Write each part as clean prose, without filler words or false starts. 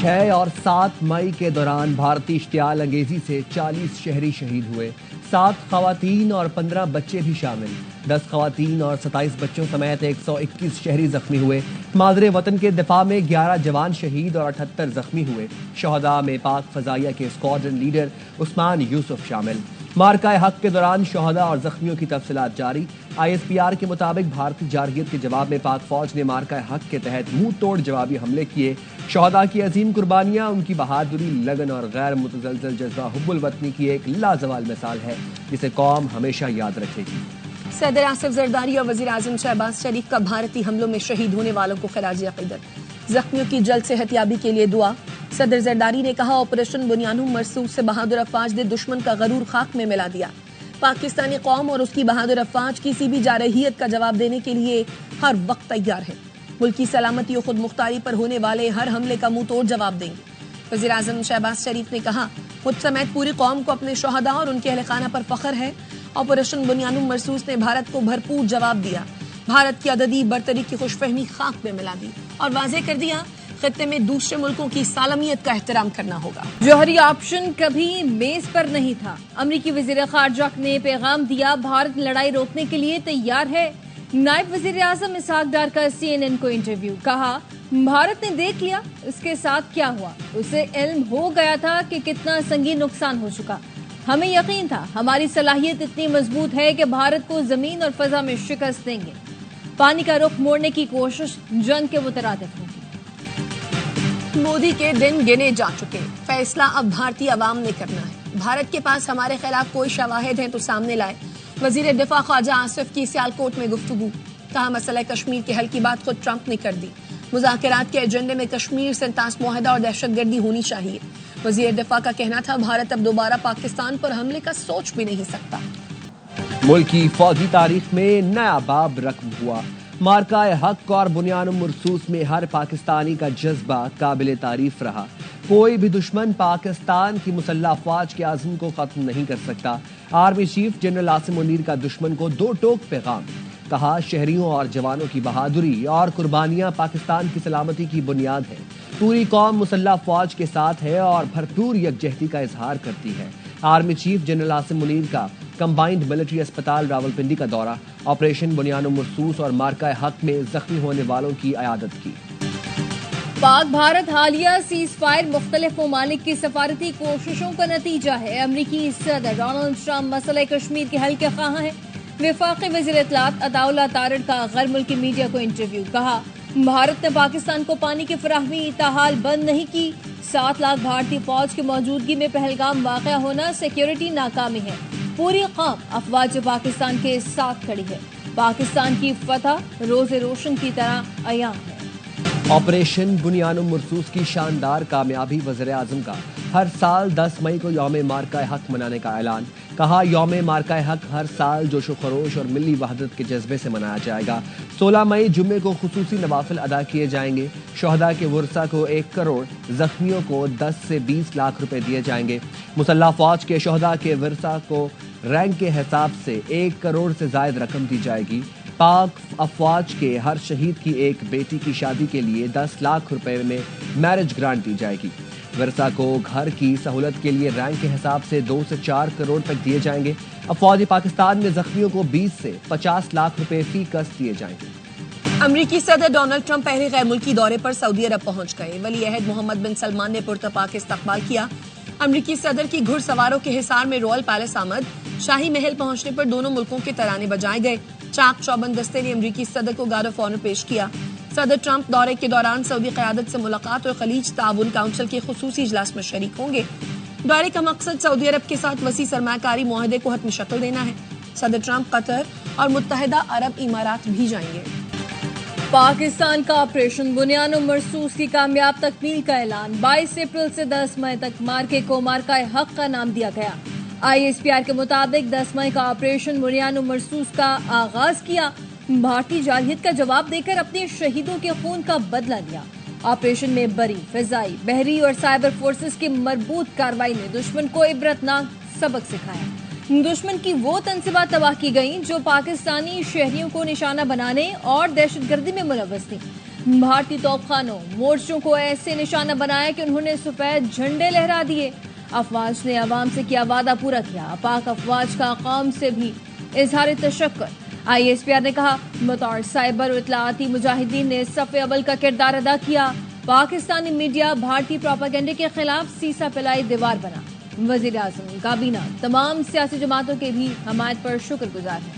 6 اور 7 مئی کے دوران بھارتی اشتعال انگیزی سے 40 شہری شہید ہوئے، 7 خواتین اور 15 بچے بھی شامل، 10 خواتین اور 27 بچوں سمیت 121 شہری زخمی ہوئے۔ مادر وطن کے دفاع میں 11 جوان شہید اور 78 زخمی ہوئے۔ شہداء میں پاک فضائیہ کے اسکواڈرن لیڈر عثمان یوسف شامل۔ مارکہ حق کے دوران شہداء اور زخمیوں کی تفصیلات جاری۔ ISPR کے مطابق بھارتی جارحیت کے جواب میں پاک فوج نے مارکہ حق کے تحت منہ توڑ جوابی حملے کیے۔ شہداء کی عظیم قربانیاں ان کی بہادری، لگن اور غیر متزلزل جذبہ حب الوطنی کی ایک لازوال مثال ہے جسے قوم ہمیشہ یاد رکھے گی۔ صدر آصف زرداری اور وزیر اعظم شہباز شریف کا بھارتی حملوں میں شہید ہونے والوں کو خراج عقیدت، زخمیوں کی جلد صحت یابی کے لیے دعا۔ صدر زرداری نے کہا آپریشن بنیانم مرصوص سے بہادر افواج نے دشمن کا غرور خاک میں ملا دیا۔ پاکستانی قوم اور اس کی بہادر افواج کسی بھی جارحیت کا جواب دینے کے لیے ہر وقت تیار ہے، ملک کی سلامتی و خود مختاری پر ہونے والے ہر حملے کا منہ توڑ جواب دیں گے۔ وزیر اعظم شہباز شریف نے کہا مجھ سمیت پوری قوم کو اپنے شہداء اور ان کے اہل خانہ پر فخر ہے۔ آپریشن بنیانم مرصوص نے بھارت کو بھرپور جواب دیا، بھارت کی عددی برتری کی خوش فہمی خاک میں ملا دی اور واضح کر دیا خطے میں دوسرے ملکوں کی سالمیت کا احترام کرنا ہوگا۔ جوہری آپشن کبھی میز پر نہیں تھا، امریکی وزیر خارجہ نے پیغام دیا بھارت لڑائی روکنے کے لیے تیار ہے۔ نائب وزیر اعظم اسحاق ڈار کا CNN کو انٹرویو، کہا بھارت نے دیکھ لیا اس کے ساتھ کیا ہوا، اسے علم ہو گیا تھا کہ کتنا سنگین نقصان ہو چکا، ہمیں یقین تھا ہماری صلاحیت اتنی مضبوط ہے کہ بھارت کو زمین اور فضا میں شکست دیں گے، پانی کا رخ موڑنے کی کوشش جنگ کے مترادف ہوگی۔ مودی کے دن گنے جا چکے، فیصلہ اب بھارتی عوام نے کرنا ہے، بھارت کے پاس ہمارے خلاف کوئی شواہد ہیں تو سامنے لائے۔ وزیر دفاع خواجہ آصف کی سیالکوٹ میں گفتگو، کہا مسئلہ کشمیر کے حل کی بات خود ٹرمپ نے کر دی، مذاکرات کے ایجنڈے میں کشمیر سے انتاس معاہدہ اور دہشت گردی ہونی چاہیے۔ وزیر دفاع کا کہنا تھا بھارت اب دوبارہ پاکستان پر حملے کا سوچ بھی نہیں سکتا۔ ملک کی فوجی تاریخ میں نیا باب رقم ہوا، مارکہ حق اور بنیانم مرصوص میں ہر پاکستانی کا جذبہ قابل تعریف رہا۔ کوئی بھی دشمن پاکستان کی مسلح افواج کے عزم کو ختم نہیں کر سکتا۔ Army chief general Asim Munir کا دشمن کو 2 ٹوک پیغام، کہا شہریوں اور جوانوں کی بہادری اور قربانیاں پاکستان کی سلامتی کی بنیاد ہیں، پوری قوم مسلح افواج کے ساتھ ہے اور بھرپور یکجہتی کا اظہار کرتی ہے۔ Army chief general Asim Munir کا کمبائنڈ ملٹری اسپتال راولپنڈی کا دورہ، آپریشن بنیانم مرصوص اور مارکہ حق میں زخمی ہونے والوں کی عیادت کی۔ پاک بھارت حالیہ سیز فائر مختلف ممالک کی سفارتی کوششوں کا نتیجہ ہے۔ امریکی صدر ڈونلڈ ٹرمپ مسئلہ کشمیر کے حل کے خواہاں ہیں۔ وفاقی وزیر اطلاعات عطا اللہ تارڑ کا غیر ملکی میڈیا کو انٹرویو، کہا بھارت نے پاکستان کو پانی کی فراہمی تاحال بند نہیں کی، 7 لاکھ بھارتی فوج کی موجودگی میں پہلگام واقع ہونا سیکیورٹی ناکامی ہے، پوری قوم افواج پاکستان کے ساتھ کھڑی ہے، پاکستان کی فتح روز روشن کی طرح عیاں ہے۔ آپریشن بنیانم مرصوص کی شاندار کامیابی، وزیر اعظم کا ہر سال 10 مئی کو یوم مارکہ حق منانے کا اعلان، کہا یوم مارکہ حق ہر سال جوش و خروش اور ملی وحدت کے جذبے سے منایا جائے گا۔ 16 مئی جمعے کو خصوصی نوافل ادا کیے جائیں گے، شہداء کے ورثاء کو 1 کروڑ، زخمیوں کو 10 سے 20 لاکھ روپے دیے جائیں گے۔ مسلح افواج کے شہداء کے ورثاء کو رینک کے حساب سے 1 کروڑ سے زائد رقم دی جائے گی۔ پاک افواج کے ہر شہید کی ایک بیٹی کی شادی کے لیے 10 لاکھ روپے میں میرج گرانٹ دی جائے گی۔ ورثاء کو گھر کی سہولت کے لیے رینک کے حساب سے 2 سے 4 کروڑ تک دیے جائیں گے۔ افواج پاکستان میں زخمیوں کو 20 سے 50 لاکھ روپے فی کس دیے جائیں گے۔ امریکی صدر ڈونلڈ ٹرمپ پہلے غیر ملکی دورے پر سعودی عرب پہنچ گئے، ولی عہد محمد بن سلمان نے پرتپاک استقبال کیا۔ امریکی صدر کی گھڑ سواروں کے حصار میں رائل پیلس آمد، شاہی محل پہنچنے پر دونوں ملکوں کے ترانے بجائے گئے، چاق چوبند دستے نے امریکی صدر کو گارڈ آف آنر پیش کیا۔ صدر ٹرمپ دورے کے دوران سعودی قیادت سے ملاقات اور خلیج تعاون کونسل کے خصوصی اجلاس میں شریک ہوں گے۔ دورے کا مقصد سعودی عرب کے ساتھ وسیع سرمایہ کاری معاہدے کو حتمی شکل دینا ہے۔ صدر ٹرمپ قطر اور متحدہ عرب امارات بھی جائیں گے۔ پاکستان کا آپریشن بنیانم مرصوص کی کامیاب تکمیل کا اعلان، 22 اپریل سے 10 مئی تک مارکے کو مارکہ حق کا نام دیا گیا۔ ISPR کے مطابق 10 مئی کا آپریشن بنیانم مرصوص کا آغاز کیا، بھارتی جارحیت کا جواب دے کر اپنے شہیدوں کے خون کا بدلہ لیا۔ آپریشن میں بری، فضائی، بحری اور سائبر فورسز کی مربوط کارروائی نے دشمن کو عبرتناک سبق سکھایا۔ دشمن کی وہ تنصیبات تباہ کی گئیں جو پاکستانی شہریوں کو نشانہ بنانے اور دہشت گردی میں ملوث تھیں۔ بھارتی توپخانوں مورچوں کو ایسے نشانہ بنایا کہ انہوں نے سفید جھنڈے لہرا دیے. افواج نے عوام سے کیا وعدہ پورا کیا. پاک افواج کا قوم سے بھی اظہار تشکر. ISPR نے کہا بطور سائبر و اطلاعاتی مجاہدین نے صف اول کا کردار ادا کیا. پاکستانی میڈیا بھارتی پروپیگنڈے کے خلاف سیسا پلائی دیوار بنا. وزیر اعظم کابینہ تمام سیاسی جماعتوں کے بھی حمایت پر شکر گزار ہیں.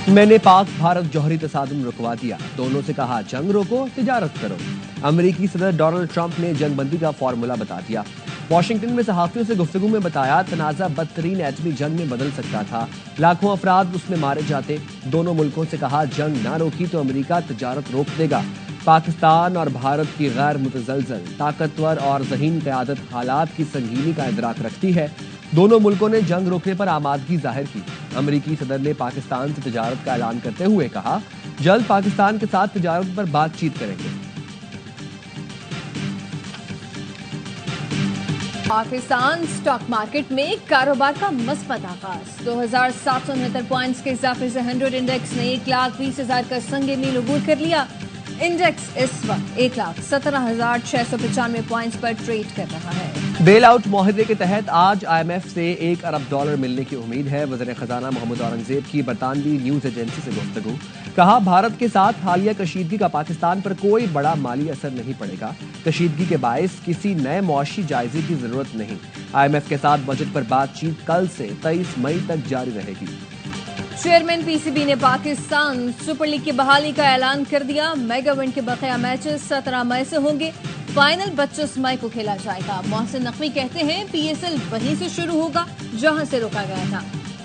میں نے پاک بھارت جوہری تصادم رکوا دیا. دونوں سے کہا جنگ روکو تجارت کرو. امریکی صدر ڈونلڈ ٹرمپ نے جنگ بندی کا فارمولا بتا دیا. واشنگٹن میں صحافیوں سے گفتگو میں بتایا تنازع بدترین ایٹمی جنگ میں بدل سکتا تھا. لاکھوں افراد اس میں مارے جاتے. دونوں ملکوں سے کہا جنگ نہ روکی تو امریکہ تجارت روک دے گا. پاکستان اور بھارت کی غیر متزلزل طاقتور اور ذہین قیادت حالات کی سنگینی کا ادراک رکھتی ہے. دونوں ملکوں نے جنگ روکنے پر آمادگی ظاہر کی. امریکی صدر نے پاکستان سے تجارت کا اعلان کرتے ہوئے کہا جلد پاکستان کے ساتھ تجارت پر بات چیت کریں گے. پاکستان سٹاک مارکیٹ میں کاروبار کا مثبت آغاز. 2769 پوائنٹس کے اضافے سے 100 انڈیکس نے 1,20,000 کا سنگ میل عبور کر لیا. انڈیکس اس وقت 1,17,695 پوائنٹس پر ٹریڈ کر رہا ہے. بیل آؤٹ معاہدے کے تحت آج IMF سے $1 ارب ملنے کی امید ہے. وزیر خزانہ محمد اورنگزیب کی برطانوی نیوز ایجنسی سے گفتگو. کہا بھارت کے ساتھ حالیہ کشیدگی کا پاکستان پر کوئی بڑا مالی اثر نہیں پڑے گا. کشیدگی کے باعث کسی نئے معاشی جائزے کی ضرورت نہیں. IMF کے ساتھ بجٹ پر بات چیت کل سے 23 مئی تک جاری رہے گی. چیئرمین PCB نے پاکستان سپر لیگ کی بحالی کا اعلان کر دیا. میگا ونڈ کے بقیہ میچز 17 مئی سے ہوں گے. فائنل 25 مئی کو کھیلا جائے گا. محسن نقوی کہتے ہیں PSL وہیں سے شروع ہوگا جہاں سے روکا گیا تھا.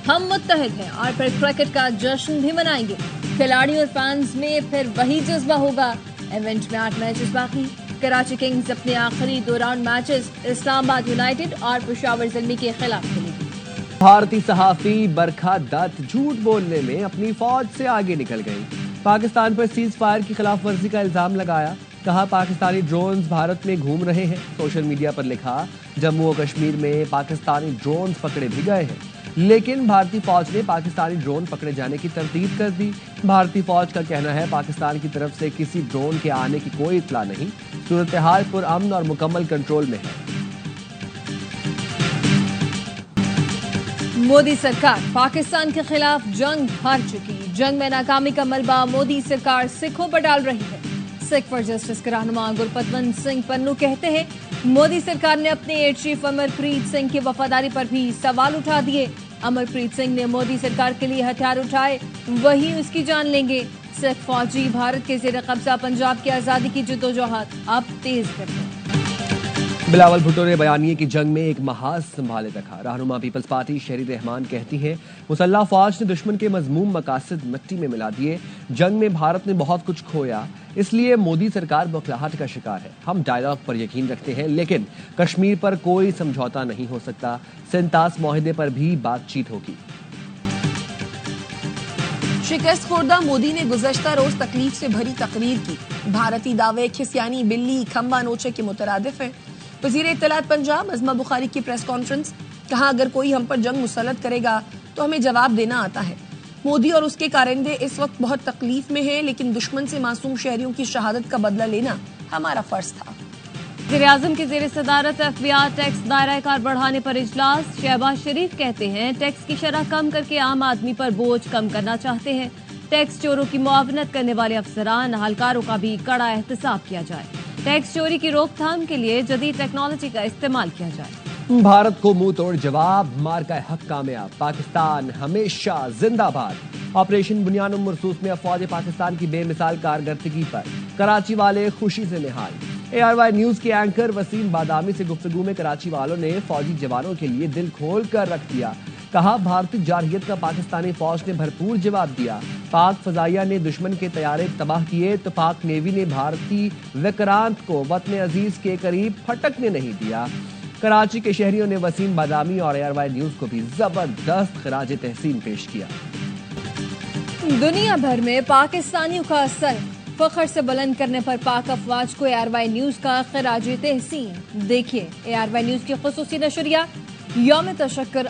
ہم متحد ہیں اور پھر کرکٹ کا جشن بھی منائیں گے. کھلاڑیوں اور فینز میں پھر وہی جذبہ ہوگا. ایونٹ میں 8 میچز باقی. کراچی کنگز اپنے آخری 2 راؤنڈ میچز اسلام آباد یونائیٹڈ اور پشاور زلمی کے خلاف کھیلے گی. بھارتی صحافی برکھا دت جھوٹ بولنے میں اپنی فوج سے آگے نکل گئی. پاکستان پر سیز فائر کی خلاف ورزی کا الزام لگایا. کہا پاکستانی ڈرونز بھارت میں گھوم رہے ہیں. سوشل میڈیا پر لکھا جموں و کشمیر میں پاکستانی ڈرونز پکڑے بھی گئے ہیں لیکن بھارتی فوج نے پاکستانی ڈرون پکڑے جانے کی تردید کر دی. بھارتی فوج کا کہنا ہے پاکستان کی طرف سے کسی ڈرون کے آنے کی کوئی اطلاع نہیں. صورتحال پرامن اور مکمل کنٹرول میں ہے. مودی سرکار پاکستان کے خلاف جنگ ہار چکی. جنگ میں ناکامی کا ملبہ مودی سرکار سکھوں پر ڈال رہی ہے. سکھ فار جسٹس کے رہنما گرپتونت سنگھ پنو کہتے ہیں مودی سرکار نے اپنے ایئر چیف امر پریت سنگھ کی وفاداری پر بھی سوال اٹھا دیے. امر پریت سنگھ نے مودی سرکار کے لیے ہتھیار اٹھائے وہی اس کی جان لیں گے. سکھ فوجی بھارت کے زیر قبضہ پنجاب کی آزادی کی جدوجہد اب تیز کرتے ہیں. بلاول بھٹو نے بیانیے کی جنگ میں ایک محاذ سنبھالے رکھا. رہنما پیپلز پارٹی شہری رحمان کہتی ہیں مسلح افواج نے دشمن کے مذموم مقاصد مٹی میں ملا دیے. جنگ میں بھارت نے بہت کچھ کھویا اس لیے مودی سرکار بوکھلاہٹ کا شکار ہے. ہم ڈائیلاگ پر یقین رکھتے ہیں لیکن کشمیر پر کوئی سمجھوتا نہیں ہو سکتا. سینتاس معاہدے پر بھی بات چیت ہوگی. شکست خوردہ مودی نے گزشتہ روز تکلیف سے بھری تقریر کی. بھارتی دعوے کھسیانی بلی کھمبا نوچے کے مترادف ہیں. وزیر اطلاعات پنجاب ازما بخاری کی پریس کانفرنس. کہا اگر کوئی ہم پر جنگ مسلط کرے گا تو ہمیں جواب دینا آتا ہے. مودی اور اس کے کارندے اس وقت بہت تکلیف میں ہیں لیکن دشمن سے معصوم شہریوں کی شہادت کا بدلہ لینا ہمارا فرض تھا. وزیر اعظم کی زیر صدارت FBI ٹیکس دائرہ کار بڑھانے پر اجلاس. شہباز شریف کہتے ہیں ٹیکس کی شرح کم کر کے عام آدمی پر بوجھ کم کرنا چاہتے ہیں. ٹیکس چوروں کی معاونت کرنے والے افسران اہلکاروں کا بھی کڑا احتساب کیا جائے. ٹیکس چوری کی روک تھام کے لیے جدید ٹیکنالوجی کا استعمال کیا جائے. بھارت کو منہ توڑ جواب. مارکہ حق کامیاب. پاکستان ہمیشہ زندہ باد. آپریشن بنیان مرصوص میں افواج پاکستان کی بے مثال کارکردگی پر کراچی والے خوشی سے نہال. ARY نیوز کے اینکر وسیم بادامی سے گفتگو میں کراچی والوں نے فوجی جوانوں کے لیے دل کھول کر رکھ دیا. کہا بھارتی جارحیت کا پاکستانی فوج نے بھرپور جواب دیا. پاک فضائیہ نے دشمن کے طیارے تباہ کیے تو پاک نیوی نے بھارتی وکرانت کو وطن عزیز کے قریب پھٹکنے نہیں دیا. کراچی کے شہریوں نے وسیم بادامی اور ARY نیوز کو بھی زبردست خراج تحسین پیش کیا. دنیا بھر میں پاکستانیوں کا سر فخر سے بلند کرنے پر پاک افواج کو ARY نیوز کا خراج تحسین. دیکھیے ARY نیوز کی خصوصی نشریہ یوم تشکر